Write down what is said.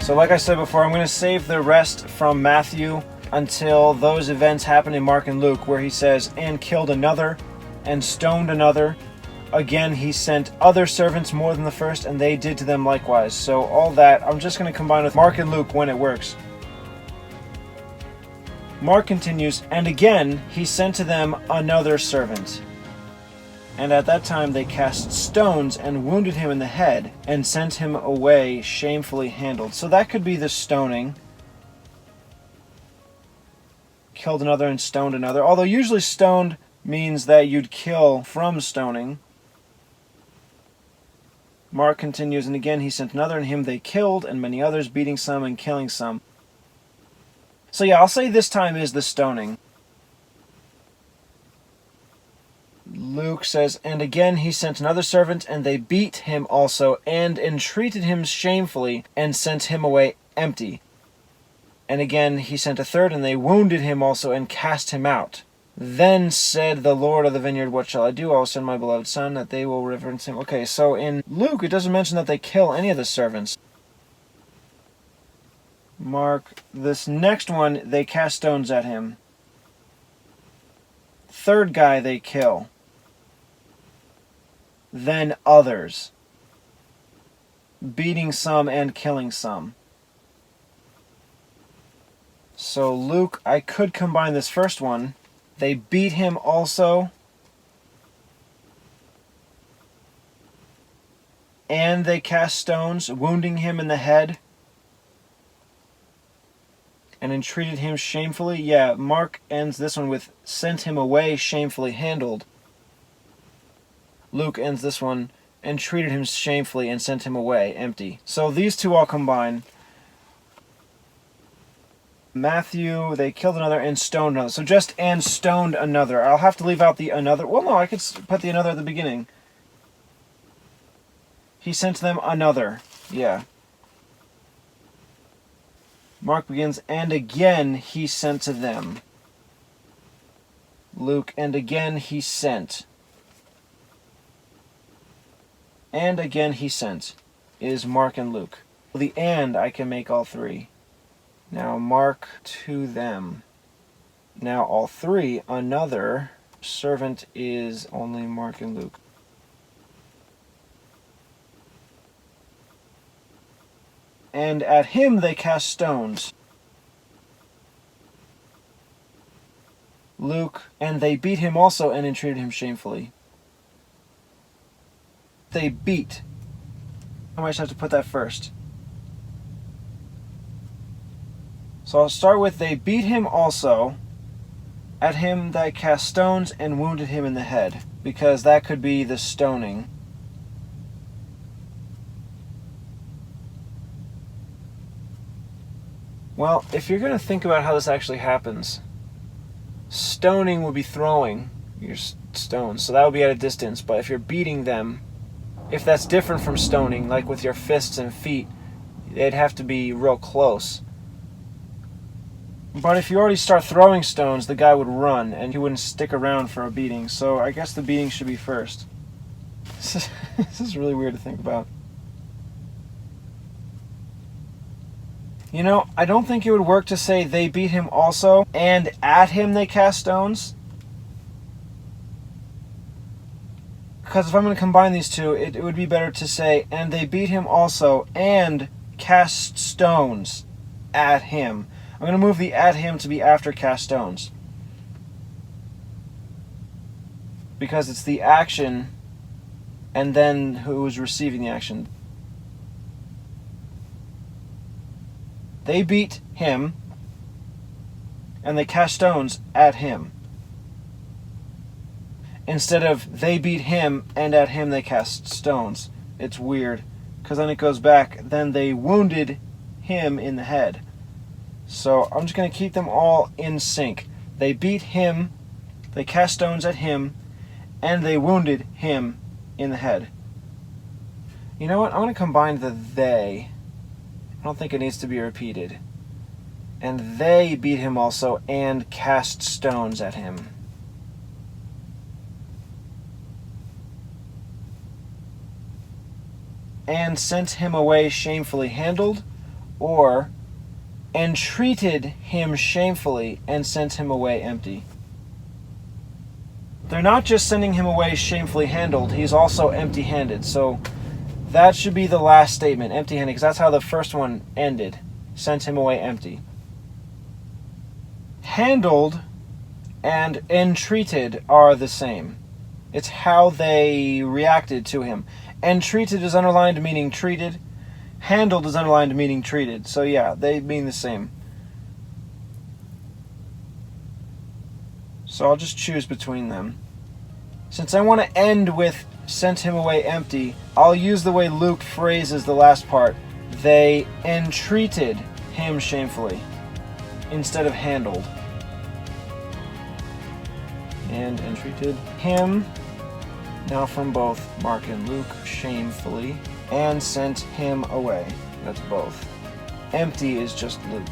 So like I said before, I'm going to save the rest from Matthew until those events happen in Mark and Luke, where he says, and killed another, and stoned another. Again, he sent other servants more than the first, and they did to them likewise. So all that, I'm just going to combine with Mark and Luke when it works. Mark continues, and again he sent to them another servant. And at that time they cast stones and wounded him in the head, and sent him away shamefully handled. So that could be the stoning. Killed another and stoned another. Although usually stoned means that you'd kill from stoning. Mark continues, and again he sent another, and him they killed, and many others, beating some and killing some. So yeah, I'll say this time is the stoning. Luke says, and again he sent another servant, and they beat him also, and entreated him shamefully, and sent him away empty. And again he sent a third, and they wounded him also, and cast him out. Then said the Lord of the vineyard, what shall I do? I will send my beloved son, that they will reverence him. Okay, so in Luke, it doesn't mention that they kill any of the servants. Mark, this next one, they cast stones at him. Third guy they kill. Then others. Beating some and killing some. So Luke, I could combine this first one. They beat him also. And they cast stones, wounding him in the head. And entreated him shamefully. Yeah, Mark ends this one with sent him away shamefully handled. Luke ends this one, entreated him shamefully and sent him away empty. So these two all combine. Matthew, they killed another and stoned another. So just and stoned another. I'll have to leave out the another. Well, no, I could put the another at the beginning. He sent them another. Yeah. Mark begins, and again he sent to them. Luke, and again he sent. And again he sent is Mark and Luke. The and I can make all three. Now Mark to them. Now all three, another servant is only Mark and Luke. And at him they cast stones. Luke, and they beat him also and entreated him shamefully. They beat. I might have to put that first. So I'll start with they beat him also. At him that cast stones and wounded him in the head, because that could be the stoning. Well, if you're going to think about how this actually happens, stoning would be throwing your stones, so that would be at a distance. But if you're beating them, if that's different from stoning, like with your fists and feet, they'd have to be real close. But if you already start throwing stones, the guy would run, and he wouldn't stick around for a beating. So I guess the beating should be first. This is really weird to think about. You know, I don't think it would work to say they beat him also, and at him they cast stones. Because if I'm going to combine these two, it would be better to say, and they beat him also, and cast stones at him. I'm going to move the at him to be after cast stones. Because it's the action, and then who was receiving the action. They beat him, and they cast stones at him. Instead of they beat him, and at him they cast stones. It's weird, because then it goes back, then they wounded him in the head. So I'm just going to keep them all in sync. They beat him, they cast stones at him, and they wounded him in the head. You know what? I'm going to combine the they. I don't think it needs to be repeated. And they beat him also and cast stones at him. And sent him away shamefully handled. or entreated him shamefully and sent him away empty. They're not just sending him away shamefully handled, he's also empty-handed. So that should be the last statement, empty-handed, because that's how the first one ended. Sent him away empty. Handled and entreated are the same. It's how they reacted to him. Entreated is underlined meaning treated. Handled is underlined meaning treated. So yeah, they mean the same. So I'll just choose between them. Since I want to end with sent him away empty, I'll use the way Luke phrases the last part. They entreated him shamefully instead of handled. And entreated him, now from both Mark and Luke, shamefully, and sent him away. That's both. Empty is just Luke.